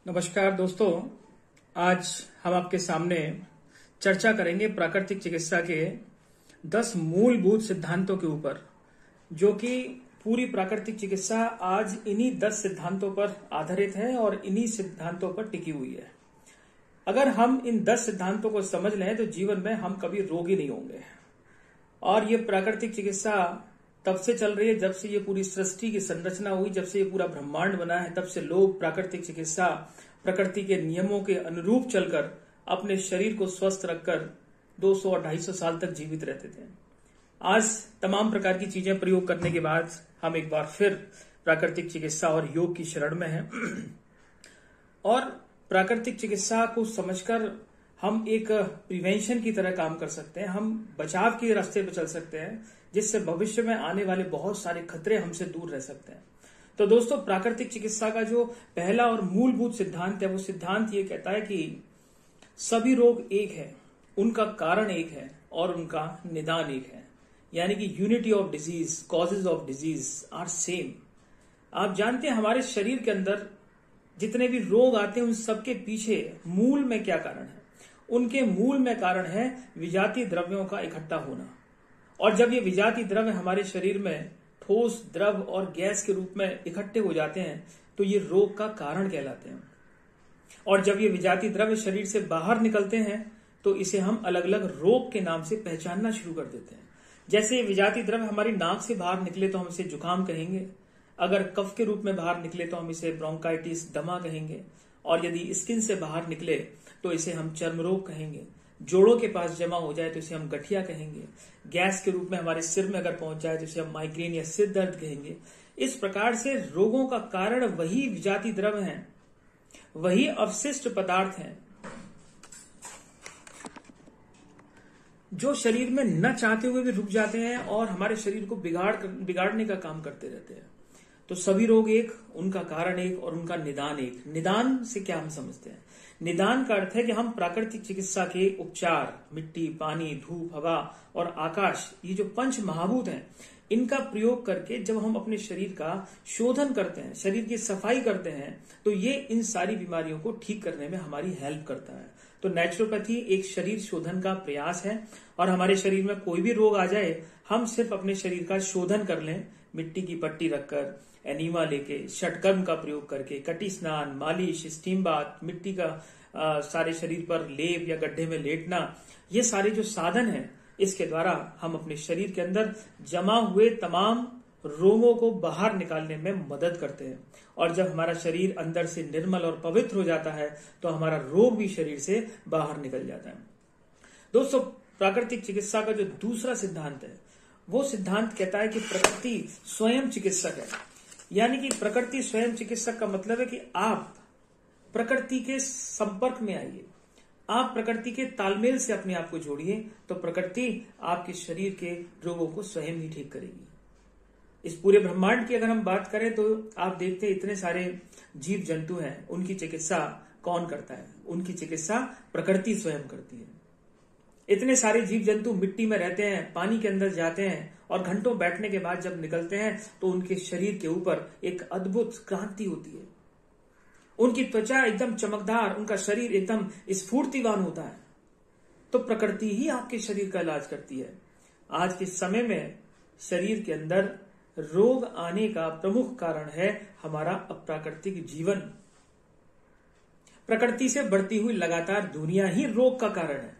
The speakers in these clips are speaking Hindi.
नमस्कार दोस्तों, आज हम आपके सामने चर्चा करेंगे प्राकृतिक चिकित्सा के 10 मूलभूत सिद्धांतों के ऊपर, जो कि पूरी प्राकृतिक चिकित्सा आज इन्हीं 10 सिद्धांतों पर आधारित है और इन्हीं सिद्धांतों पर टिकी हुई है। अगर हम इन 10 सिद्धांतों को समझ लें तो जीवन में हम कभी रोगी नहीं होंगे। और ये प्राकृतिक चिकित्सा तब से चल रही है जब से ये पूरी सृष्टि की संरचना हुई, जब से ये पूरा ब्रह्मांड बना है, तब से लोग प्राकृतिक चिकित्सा, प्रकृति के नियमों के अनुरूप चलकर अपने शरीर को स्वस्थ रखकर 200 और 250 साल तक जीवित रहते थे। आज तमाम प्रकार की चीजें प्रयोग करने के बाद हम एक बार फिर प्राकृतिक चिकित्सा और योग की शरण में हैं। और प्राकृतिक चिकित्सा को समझकर हम एक प्रिवेंशन की तरह काम कर सकते हैं, हम बचाव के रास्ते पर चल सकते हैं, जिससे भविष्य में आने वाले बहुत सारे खतरे हमसे दूर रह सकते हैं। तो दोस्तों, प्राकृतिक चिकित्सा का जो पहला और मूलभूत सिद्धांत है, वो सिद्धांत ये कहता है कि सभी रोग एक है, उनका कारण एक है और उनका निदान एक है। यानी कि unity of disease, causes of disease are same. आप जानते हैं हमारे शरीर के अंदर जितने भी रोग आते हैं उन सबके पीछे मूल में क्या कारण है? उनके मूल में कारण है विजातीय द्रव्यों का इकट्ठा होना। और जब ये विजातीय द्रव्य हमारे शरीर में ठोस, द्रव और गैस के रूप में इकट्ठे हो जाते हैं तो ये रोग का कारण कहलाते हैं। और जब ये विजातीय द्रव्य शरीर से बाहर निकलते हैं तो इसे हम अलग अलग रोग के नाम से पहचानना शुरू कर देते हैं। जैसे ये विजातीय द्रव्य हमारी नाक से बाहर निकले तो हम इसे जुकाम कहेंगे, अगर कफ के रूप में बाहर निकले तो हम इसे ब्रोंकाइटिस, दमा कहेंगे, और यदि स्किन से बाहर निकले तो इसे हम चर्म रोग कहेंगे। जोड़ों के पास जमा हो जाए तो इसे हम गठिया कहेंगे। गैस के रूप में हमारे सिर में अगर पहुंच जाए तो इसे हम माइग्रेन या सिर दर्द कहेंगे। इस प्रकार से रोगों का कारण वही विजातीय द्रव्य हैं, वही अवशिष्ट पदार्थ हैं जो शरीर में न चाहते हुए भी रुक जाते हैं और हमारे शरीर को बिगाड़ने का काम करते रहते हैं। तो सभी रोग एक, उनका कारण एक और उनका निदान एक। निदान से क्या हम समझते हैं? निदान का अर्थ है कि हम प्राकृतिक चिकित्सा के उपचार, मिट्टी, पानी, धूप, हवा और आकाश, ये जो पंच महाभूत हैं, इनका प्रयोग करके जब हम अपने शरीर का शोधन करते हैं, शरीर की सफाई करते हैं, तो ये इन सारी बीमारियों को ठीक करने में हमारी हेल्प करता है। तो नेचुरोपैथी एक शरीर शोधन का प्रयास है। और हमारे शरीर में कोई भी रोग आ जाए, हम सिर्फ अपने शरीर का शोधन कर लें, मिट्टी की पट्टी रखकर, एनीमा लेके, षटकर्म का प्रयोग करके, कटी स्नान, मालिश, स्टीम बाथ, मिट्टी का सारे शरीर पर लेप या गड्ढे में लेटना, ये सारे जो साधन हैं, इसके द्वारा हम अपने शरीर के अंदर जमा हुए तमाम रोगों को बाहर निकालने में मदद करते हैं। और जब हमारा शरीर अंदर से निर्मल और पवित्र हो जाता है तो हमारा रोग भी शरीर से बाहर निकल जाता है। दोस्तों, प्राकृतिक चिकित्सा का जो दूसरा सिद्धांत है, वो सिद्धांत कहता है कि प्रकृति स्वयं चिकित्सक है। यानी कि प्रकृति स्वयं चिकित्सक का मतलब है कि आप प्रकृति के संपर्क में आइए, आप प्रकृति के तालमेल से अपने आप को जोड़िए, तो प्रकृति आपके शरीर के रोगों को स्वयं ही ठीक करेगी। इस पूरे ब्रह्मांड की अगर हम बात करें तो आप देखते हैं इतने सारे जीव जंतु हैं, उनकी चिकित्सा कौन करता है? उनकी चिकित्सा प्रकृति स्वयं करती है। इतने सारे जीव जंतु मिट्टी में रहते हैं, पानी के अंदर जाते हैं और घंटों बैठने के बाद जब निकलते हैं तो उनके शरीर के ऊपर एक अद्भुत क्रांति होती है। उनकी त्वचा एकदम चमकदार, उनका शरीर एकदम स्फूर्तिवान होता है। तो प्रकृति ही आपके शरीर का इलाज करती है। आज के समय में शरीर के अंदर रोग आने का प्रमुख कारण है हमारा अप्राकृतिक जीवन। प्रकृति से बढ़ती हुई लगातार दूरियां ही रोग का कारण है।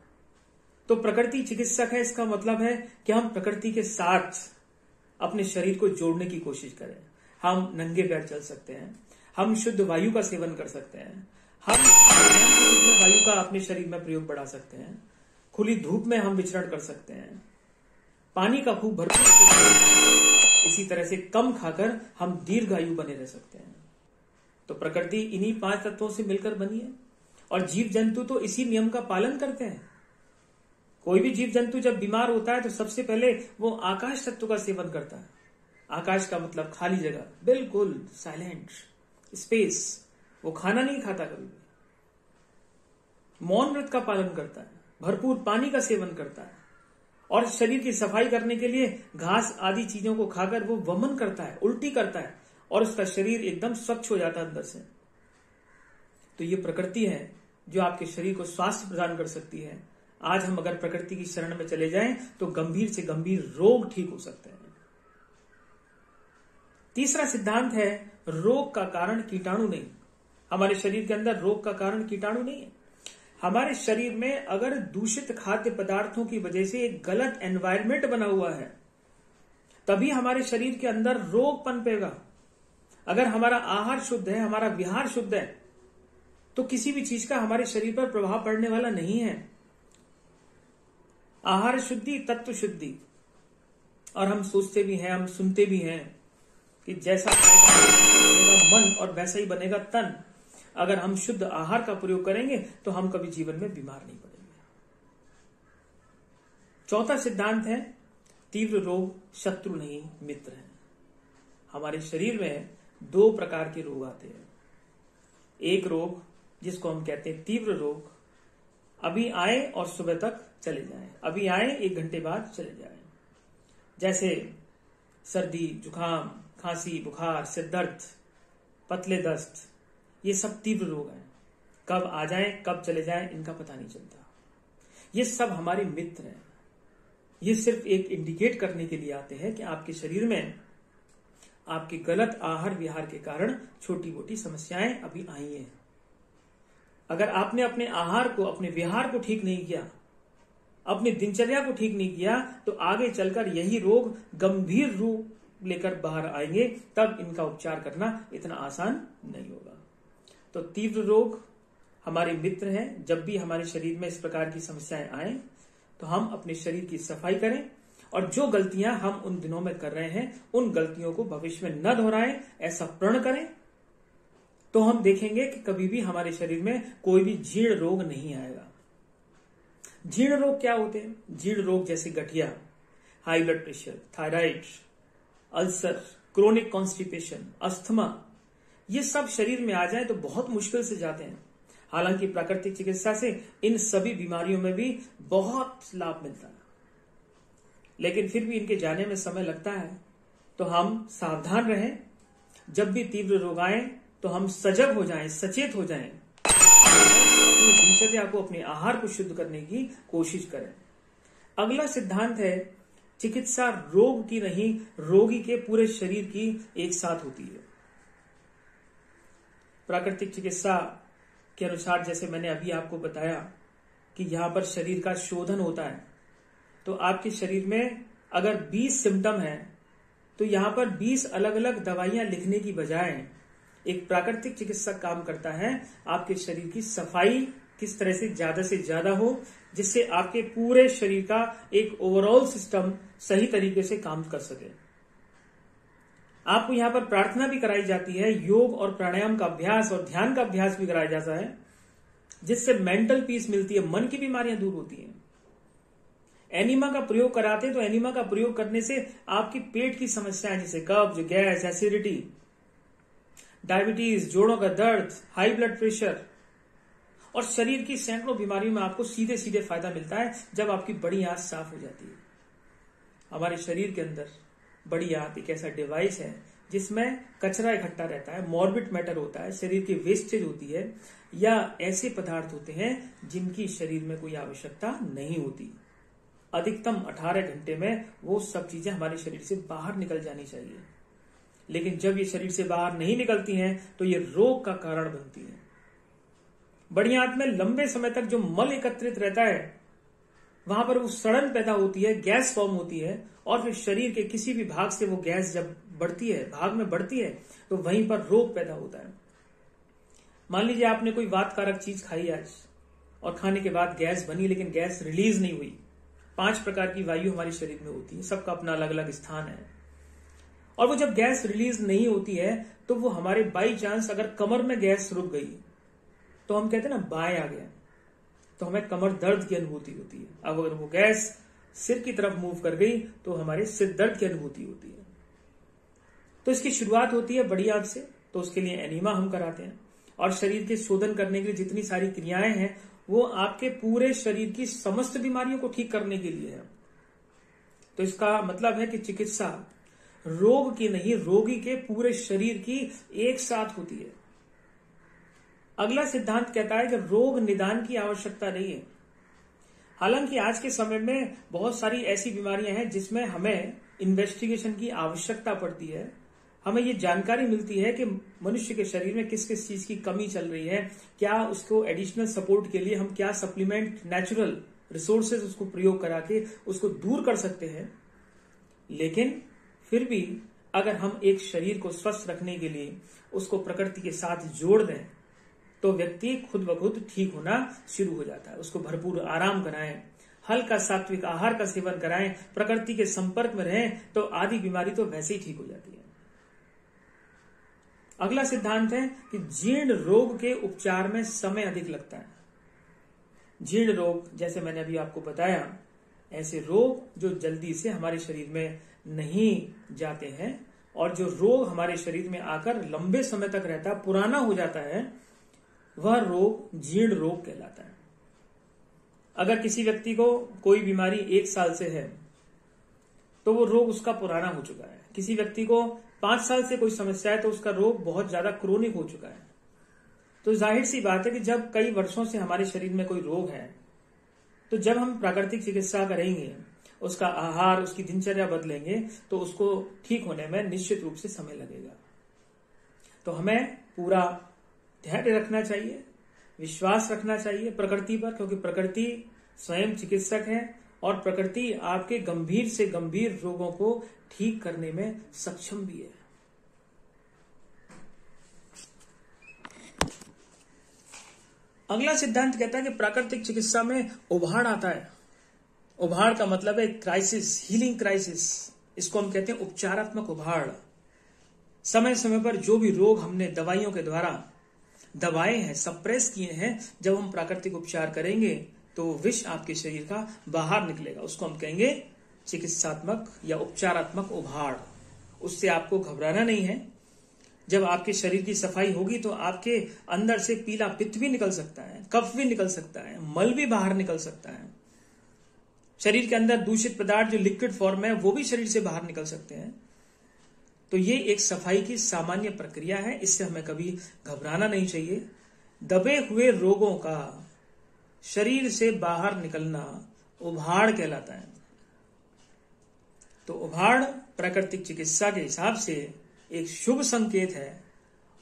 तो प्रकृति चिकित्सक है, इसका मतलब है कि हम प्रकृति के साथ अपने शरीर को जोड़ने की कोशिश करें। हम नंगे पैर चल सकते हैं, हम शुद्ध वायु का सेवन कर सकते हैं, हम वायु का अपने शरीर में प्रयोग बढ़ा सकते हैं, खुली धूप में हम विचरण कर सकते हैं, पानी का खूब भरपूर, इसी तरह से कम खाकर हम दीर्घायु बने रह सकते हैं। तो प्रकृति इन्हीं 5 तत्वों से मिलकर बनी है और जीव जंतु तो इसी नियम का पालन करते हैं। कोई भी जीव जंतु जब बीमार होता है तो सबसे पहले वो आकाश तत्व का सेवन करता है। आकाश का मतलब खाली जगह, बिल्कुल साइलेंट स्पेस। वो खाना नहीं खाता, कभी भी मौन व्रत का पालन करता है, भरपूर पानी का सेवन करता है और शरीर की सफाई करने के लिए घास आदि चीजों को खाकर वो वमन करता है, उल्टी करता है और उसका शरीर एकदम स्वच्छ हो जाता है अंदर से। तो ये प्रकृति है जो आपके शरीर को स्वास्थ्य प्रदान कर सकती है। आज हम अगर प्रकृति की शरण में चले जाएं तो गंभीर से गंभीर रोग ठीक हो सकते हैं। तीसरा सिद्धांत है, रोग का कारण कीटाणु नहीं। हमारे शरीर के अंदर रोग का कारण कीटाणु नहीं है। हमारे शरीर में अगर दूषित खाद्य पदार्थों की वजह से एक गलत एनवायरमेंट बना हुआ है, तभी हमारे शरीर के अंदर रोग पनपेगा। अगर हमारा आहार शुद्ध है, हमारा विहार शुद्ध है, तो किसी भी चीज का हमारे शरीर पर प्रभाव पड़ने वाला नहीं है। आहार शुद्धि, तत्व शुद्धि। और हम सोचते भी हैं, हम सुनते भी हैं कि जैसा बनेगा मन और वैसा ही बनेगा तन। अगर हम शुद्ध आहार का प्रयोग करेंगे तो हम कभी जीवन में बीमार नहीं पड़ेंगे। चौथा सिद्धांत है, तीव्र रोग शत्रु नहीं मित्र है। हमारे शरीर में दो प्रकार के रोग आते हैं। एक रोग जिसको हम कहते हैं तीव्र रोग, अभी आए और सुबह तक चले जाएं, अभी आए 1 घंटे बाद चले जाएं। जैसे सर्दी, जुकाम, खांसी, बुखार, सिर दर्द, पतले दस्त, ये सब तीव्र रोग हैं। कब आ जाएं, कब चले जाएं, इनका पता नहीं चलता। ये सब हमारे मित्र हैं। ये सिर्फ एक इंडिकेट करने के लिए आते हैं कि आपके शरीर में आपके गलत आहार विहार के कारण छोटी मोटी समस्याएं अभी आई हैं। अगर आपने अपने आहार को, अपने विहार को ठीक नहीं किया, अपनी दिनचर्या को ठीक नहीं किया, तो आगे चलकर यही रोग गंभीर रूप लेकर बाहर आएंगे। तब इनका उपचार करना इतना आसान नहीं होगा। तो तीव्र रोग हमारे मित्र हैं। जब भी हमारे शरीर में इस प्रकार की समस्याएं आए तो हम अपने शरीर की सफाई करें, और जो गलतियां हम उन दिनों में कर रहे हैं उन गलतियों को भविष्य में न दोहराएं, ऐसा प्रण करें। तो हम देखेंगे कि कभी भी हमारे शरीर में कोई भी जीर्ण रोग नहीं आएगा। जीर्ण रोग क्या होते हैं? जीर्ण रोग जैसे गठिया, high blood pressure, thyroid, ulcer, chronic constipation, asthma, ये सब शरीर में आ जाए तो बहुत मुश्किल से जाते हैं। हालांकि प्राकृतिक चिकित्सा से इन सभी बीमारियों में भी बहुत लाभ मिलता है, लेकिन फिर भी इनके जाने में समय लगता है। तो हम सावधान रहें। जब भी तीव्र रोग आए तो हम सजग हो जाएं, सचेत हो जाएं, अपनी दिनचर्या को, अपने आहार को शुद्ध करने की कोशिश करें। अगला सिद्धांत है, चिकित्सा रोग की नहीं, रोगी के पूरे शरीर की एक साथ होती है। प्राकृतिक चिकित्सा के अनुसार, जैसे मैंने अभी आपको बताया कि यहां पर शरीर का शोधन होता है, तो आपके शरीर में अगर 20 सिम्टम है तो यहां पर 20 अलग अलग दवाइयां लिखने की बजाय एक प्राकृतिक चिकित्सक काम करता है आपके शरीर की सफाई किस तरह से ज्यादा हो, जिससे आपके पूरे शरीर का एक ओवरऑल सिस्टम सही तरीके से काम कर सके। आपको यहाँ पर प्रार्थना भी कराई जाती है, योग और प्राणायाम का अभ्यास और ध्यान का अभ्यास भी कराया जाता है, जिससे मेंटल पीस मिलती है, मन की बीमारियां दूर होती हैं। एनिमा का प्रयोग कराते हैं तो एनिमा का प्रयोग करने से आपकी पेट की समस्याएं जैसे कब्ज, गैस, एसिडिटी, डायबिटीज, जोड़ों का दर्द, हाई ब्लड प्रेशर और शरीर की सैकड़ों बीमारियों में आपको सीधे सीधे फायदा मिलता है जब आपकी बड़ी आंत साफ हो जाती है। हमारे शरीर के अंदर बड़ी आंत एक ऐसा डिवाइस है जिसमें कचरा इकट्ठा रहता है, मॉर्बिड मैटर होता है, शरीर की वेस्टेज होती है, या ऐसे पदार्थ होते हैं जिनकी शरीर में कोई आवश्यकता नहीं होती। अधिकतम 18 घंटे में वो सब चीजें हमारे शरीर से बाहर निकल जानी चाहिए, लेकिन जब ये शरीर से बाहर नहीं निकलती हैं तो ये रोग का कारण बनती हैं। बड़ी आंत में लंबे समय तक जो मल एकत्रित रहता है वहां पर वो सड़न पैदा होती है, गैस फॉर्म होती है, और फिर शरीर के किसी भी भाग से वो गैस जब बढ़ती है, भाग में बढ़ती है, तो वहीं पर रोग पैदा होता है। मान लीजिए आपने कोई वातकारक चीज खाई आज और खाने के बाद गैस बनी, लेकिन गैस रिलीज नहीं हुई। 5 प्रकार की वायु हमारे शरीर में होती है, सबका अपना अलग अलग स्थान है, और वो जब गैस रिलीज नहीं होती है तो वो हमारे बाई चांस अगर कमर में गैस रुक गई तो हम कहते हैं ना बाएं आ गया, तो हमें कमर दर्द की अनुभूति होती है। अब अगर वो गैस सिर की तरफ मूव कर गई तो हमारे सिर दर्द की अनुभूति होती है। तो इसकी शुरुआत होती है बड़ी आंत से, तो उसके लिए एनीमा हम कराते हैं, और शरीर के शोधन करने के लिए जितनी सारी क्रियाएं हैं वो आपके पूरे शरीर की समस्त बीमारियों को ठीक करने के लिए है। तो इसका मतलब है कि चिकित्सा रोग की नहीं, रोगी के पूरे शरीर की एक साथ होती है। अगला सिद्धांत कहता है कि रोग निदान की आवश्यकता नहीं है। हालांकि आज के समय में बहुत सारी ऐसी बीमारियां हैं जिसमें हमें इन्वेस्टिगेशन की आवश्यकता पड़ती है। हमें ये जानकारी मिलती है कि मनुष्य के शरीर में किस किस चीज की कमी चल रही है, क्या उसको एडिशनल सपोर्ट के लिए हम क्या सप्लीमेंट, नेचुरल रिसोर्सेज उसको प्रयोग करा के उसको दूर कर सकते हैं। लेकिन फिर भी अगर हम एक शरीर को स्वस्थ रखने के लिए उसको प्रकृति के साथ जोड़ दें तो व्यक्ति खुद ब खुद ठीक होना शुरू हो जाता है। उसको भरपूर आराम कराएं, हल्का सात्विक आहार का सेवन कराएं, प्रकृति के संपर्क में रहें तो आधी बीमारी तो वैसे ही ठीक हो जाती है। अगला सिद्धांत है कि जीर्ण रोग के उपचार में समय अधिक लगता है। जीर्ण रोग, जैसे मैंने अभी आपको बताया, ऐसे रोग जो जल्दी से हमारे शरीर में नहीं जाते हैं और जो रोग हमारे शरीर में आकर लंबे समय तक रहता है, पुराना हो जाता है, वह रोग जीर्ण रोग कहलाता है। अगर किसी व्यक्ति को कोई बीमारी 1 साल से है तो वो रोग उसका पुराना हो चुका है। किसी व्यक्ति को 5 साल से कोई समस्या है तो उसका रोग बहुत ज्यादा क्रोनिक हो चुका है। तो जाहिर सी बात है कि जब कई वर्षों से हमारे शरीर में कोई रोग है तो जब हम प्राकृतिक चिकित्सा करेंगे, उसका आहार, उसकी दिनचर्या बदलेंगे तो उसको ठीक होने में निश्चित रूप से समय लगेगा। तो हमें पूरा धैर्य रखना चाहिए, विश्वास रखना चाहिए प्रकृति पर, क्योंकि प्रकृति स्वयं चिकित्सक है और प्रकृति आपके गंभीर से गंभीर रोगों को ठीक करने में सक्षम भी है। अगला सिद्धांत कहता है कि प्राकृतिक चिकित्सा में उभाड़ आता है। उभाड़ का मतलब है क्राइसिस, हीलिंग क्राइसिस। इसको हम कहते हैं उपचारात्मक उभाड़। समय समय पर जो भी रोग हमने दवाइयों के द्वारा दबाए हैं, सप्रेस किए हैं, जब हम प्राकृतिक उपचार करेंगे तो विष आपके शरीर का बाहर निकलेगा। उसको हम कहेंगे चिकित्सात्मक या उपचारात्मक उभाड़। उससे आपको घबराना नहीं है। जब आपके शरीर की सफाई होगी तो आपके अंदर से पीला पित्त भी निकल सकता है, कफ भी निकल सकता है, मल भी बाहर निकल सकता है। शरीर के अंदर दूषित पदार्थ जो लिक्विड फॉर्म है वो भी शरीर से बाहर निकल सकते हैं। तो ये एक सफाई की सामान्य प्रक्रिया है, इससे हमें कभी घबराना नहीं चाहिए। दबे हुए रोगों का शरीर से बाहर निकलना उभाड़ कहलाता है। तो उभाड़ प्राकृतिक चिकित्सा के हिसाब से एक शुभ संकेत है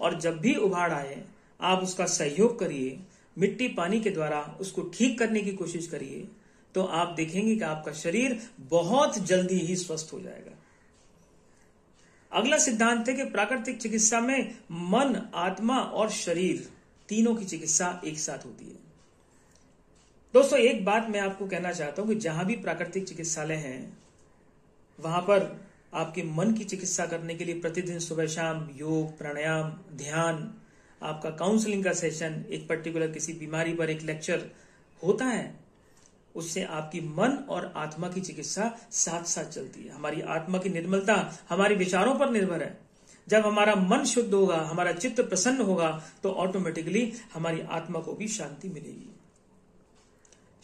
और जब भी उभाड़ आए आप उसका सहयोग करिए, मिट्टी पानी के द्वारा उसको ठीक करने की कोशिश करिए, तो आप देखेंगे कि आपका शरीर बहुत जल्दी ही स्वस्थ हो जाएगा। अगला सिद्धांत है कि प्राकृतिक चिकित्सा में मन, आत्मा और शरीर तीनों की चिकित्सा एक साथ होती है। दोस्तों, एक बात मैं आपको कहना चाहता हूं कि जहां भी प्राकृतिक चिकित्सालय हैं वहां पर आपके मन की चिकित्सा करने के लिए प्रतिदिन सुबह शाम योग, प्राणायाम, ध्यान, आपका काउंसलिंग का सेशन, एक पर्टिकुलर किसी बीमारी पर एक लेक्चर होता है। उससे आपकी मन और आत्मा की चिकित्सा साथ साथ चलती है। हमारी आत्मा की निर्मलता हमारे विचारों पर निर्भर है। जब हमारा मन शुद्ध होगा, हमारा चित्त प्रसन्न होगा तो ऑटोमेटिकली हमारी आत्मा को भी शांति मिलेगी।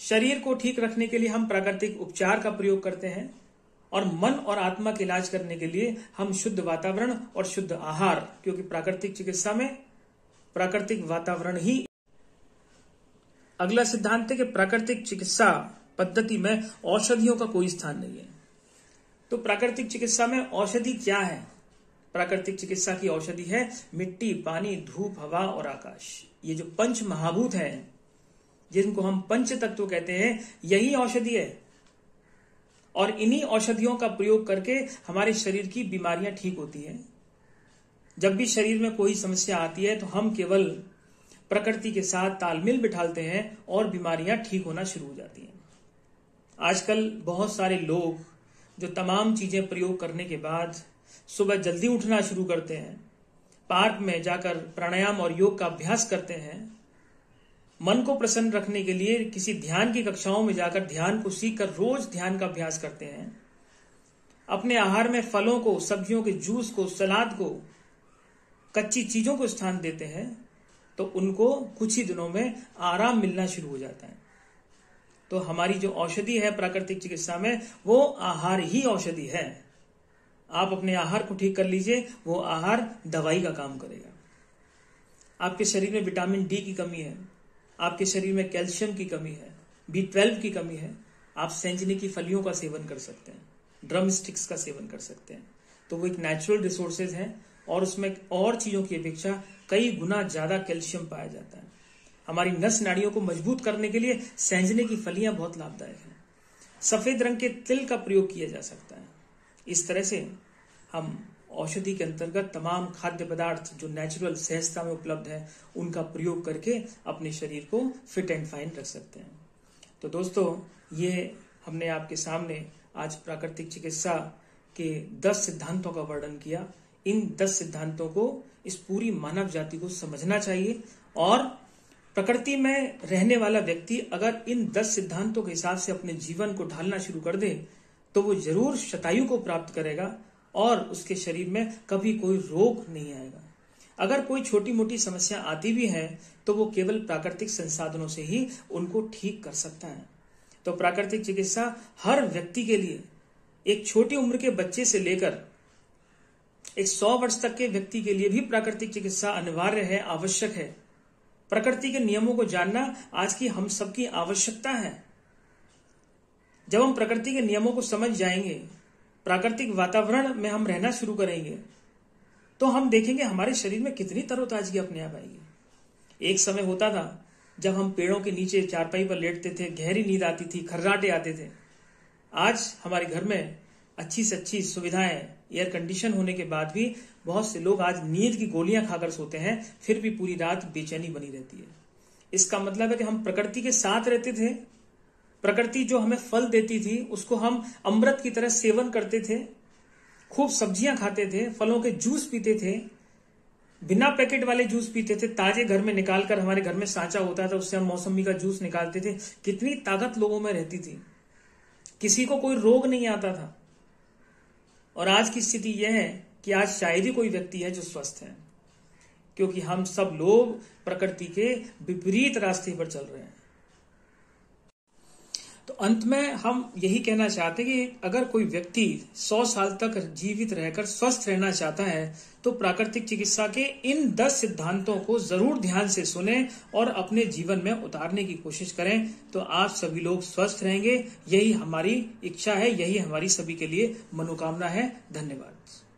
शरीर को ठीक रखने के लिए हम प्राकृतिक उपचार का प्रयोग करते हैं और मन और आत्मा के इलाज करने के लिए हम शुद्ध वातावरण और शुद्ध आहार, क्योंकि प्राकृतिक चिकित्सा में प्राकृतिक वातावरण ही। अगला सिद्धांत है कि प्राकृतिक चिकित्सा पद्धति में औषधियों का कोई स्थान नहीं है। तो प्राकृतिक चिकित्सा में औषधि क्या है? प्राकृतिक चिकित्सा की औषधि है मिट्टी, पानी, धूप, हवा और आकाश। ये जो पंच महाभूत हैं, जिनको हम पंच तत्व कहते हैं, यही औषधि है। और इन्हीं औषधियों का प्रयोग करके हमारे शरीर की बीमारियां ठीक होती हैं। जब भी शरीर में कोई समस्या आती है तो हम केवल प्रकृति के साथ तालमेल बिठाते हैं और बीमारियां ठीक होना शुरू हो जाती हैं। आजकल बहुत सारे लोग जो तमाम चीजें प्रयोग करने के बाद सुबह जल्दी उठना शुरू करते हैं, पार्क में जाकर प्राणायाम और योग का अभ्यास करते हैं, मन को प्रसन्न रखने के लिए किसी ध्यान की कक्षाओं में जाकर ध्यान को सीखकर रोज ध्यान का अभ्यास करते हैं, अपने आहार में फलों को, सब्जियों के जूस को, सलाद को, कच्ची चीजों को स्थान देते हैं, तो उनको कुछ ही दिनों में आराम मिलना शुरू हो जाता है। तो हमारी जो औषधि है प्राकृतिक चिकित्सा में, वो आहार ही औषधि है। आप अपने आहार को ठीक कर लीजिए, वो आहार दवाई का काम करेगा। आपके शरीर में विटामिन डी की कमी है, आपके शरीर में कैल्शियम की कमी है, B12 की कमी है, आप सेंजनी की फलियों का सेवन कर सकते हैं, ड्रम स्टिक्स का सेवन कर सकते हैं। तो वो एक नेचुरल रिसोर्सेज है और उसमें और चीजों की अपेक्षा कई गुना ज्यादा कैल्शियम पाया जाता है। हमारी नस नाड़ियों को मजबूत करने के लिए सेंजने की फलियां बहुत लाभदायक हैं। सफेद रंग के तिल का प्रयोग किया जा सकता है। इस तरह से हम औषधि के अंतर्गत तमाम खाद्य पदार्थ जो नेचुरल सहजता में उपलब्ध है उनका प्रयोग करके अपने शरीर को फिट एंड फाइन रख सकते हैं। तो दोस्तों, ये हमने आपके सामने आज प्राकृतिक चिकित्सा के 10 सिद्धांतों का वर्णन किया। इन 10 सिद्धांतों को इस पूरी मानव जाति को समझना चाहिए और प्रकृति में रहने वाला व्यक्ति अगर इन 10 सिद्धांतों के हिसाब से अपने जीवन को ढालना शुरू कर दे तो वो जरूर शतायु को प्राप्त करेगा और उसके शरीर में कभी कोई रोग नहीं आएगा। अगर कोई छोटी मोटी समस्या आती भी है तो वो केवल प्राकृतिक संसाधनों से ही उनको ठीक कर सकता है। तो प्राकृतिक चिकित्सा हर व्यक्ति के लिए, एक छोटी उम्र के बच्चे से लेकर एक 100 वर्ष तक के व्यक्ति के लिए भी प्राकृतिक चिकित्सा अनिवार्य है, आवश्यक है। प्रकृति के नियमों को जानना आज की हम सबकी आवश्यकता है। जब हम प्रकृति के नियमों को समझ जाएंगे, प्राकृतिक वातावरण में हम रहना शुरू करेंगे, तो हम देखेंगे हमारे शरीर में कितनी तरोताजगी अपने आप आएगी। एक समय होता था जब हम पेड़ों के नीचे चारपाई पर लेटते थे, गहरी नींद आती थी, खर्राटे आते थे। आज हमारे घर में अच्छी से अच्छी सुविधाएं, एयर कंडीशन होने के बाद भी बहुत से लोग आज नींद की गोलियां खाकर सोते हैं, फिर भी पूरी रात बेचैनी बनी रहती है। इसका मतलब है कि हम प्रकृति के साथ रहते थे, प्रकृति जो हमें फल देती थी उसको हम अमृत की तरह सेवन करते थे, खूब सब्जियां खाते थे, फलों के जूस पीते थे, बिना पैकेट वाले जूस पीते थे, ताजे घर में निकालकर, हमारे घर में सांचा होता था उससे हम मौसमी का जूस निकालते थे। कितनी ताकत लोगों में रहती थी, किसी को कोई रोग नहीं आता था। और आज की स्थिति यह है कि आज शायद ही कोई व्यक्ति है जो स्वस्थ है, क्योंकि हम सब लोग प्रकृति के विपरीत रास्ते पर चल रहे हैं। तो अंत में हम यही कहना चाहते हैं कि अगर कोई व्यक्ति 100 साल तक जीवित रहकर स्वस्थ रहना चाहता है तो प्राकृतिक चिकित्सा के इन 10 सिद्धांतों को जरूर ध्यान से सुने और अपने जीवन में उतारने की कोशिश करें, तो आप सभी लोग स्वस्थ रहेंगे। यही हमारी इच्छा है, यही हमारी सभी के लिए मनोकामना है। धन्यवाद।